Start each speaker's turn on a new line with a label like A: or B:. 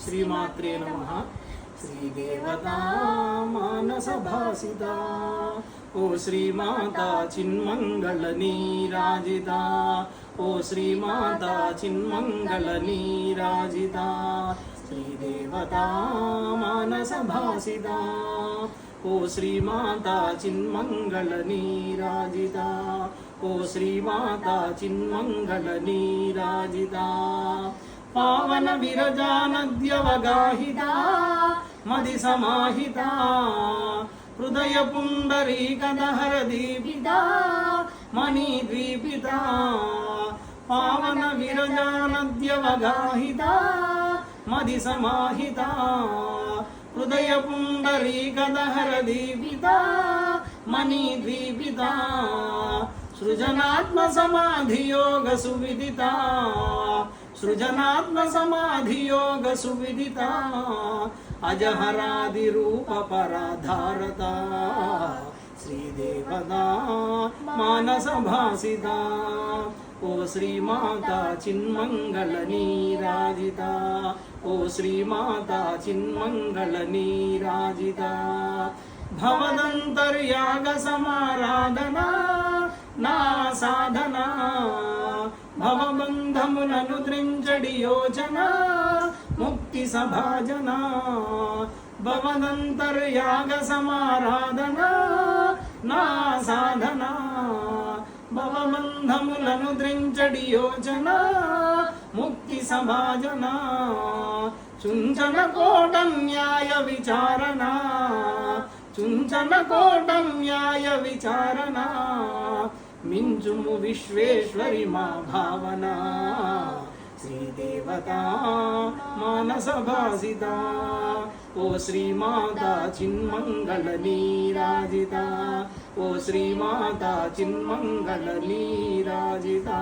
A: శ్రీమాత్రే నమః. శ్రీదేవతా మానస భాసితా ఓ శ్రీమాతా చిన్మంగళ నీరాజితా ఓ శ్రీమాతా చిన్మంగళ నీరాజితా శ్రీదేవతా మానస భాసితా ఓ శ్రీమాతా చిన్మంగళ నీరాజితా ఓ శ్రీమాతా చిన్మంగళ నీరాజితా పావన విరజా నద్యవగాహితా మది సమాహితా హృదయ పుండరీకదహర దీపితా మణి ద్వీపితా పావన విరజా నద్యవగాహితా మది సమాహితా హృదయ పుండరీకదహర దీపితా మణి ద్వీపితా సృజనాత్మ సమాధి యోగ సువిదితా సృజనాత్మ సమాధి యోగ సువిదితా అజహరాది రూప పరాధారత శ్రీదేవతా మానస భాసితా ఓ శ్రీమాతా చిన్మంగళ నీరాజితా ఓ శ్రీమాతా చిన్మంగళ నీరాజితా భవదంతర్యాగ సమారాధనా నా సాధనా భవబంధములను త్రించడి యోచన ముక్తి సభాజన భవదంతర్యాగ సమారాధనా నా సాధనా భవబంధములను త్రించడి యోచన ముక్తి సభాజన చుంచన కోట న్యాయ విచారణ చుంచన కోట న్యాయ విచారణ మించుము విశ్వేశ్వరి మా భావన శ్రీదేవతా మానస భాసితా ఓ శ్రీమాతా చిన్మంగళ నీరాజితా ఓ శ్రీమాతా చిన్మంగళ నీరాజితా.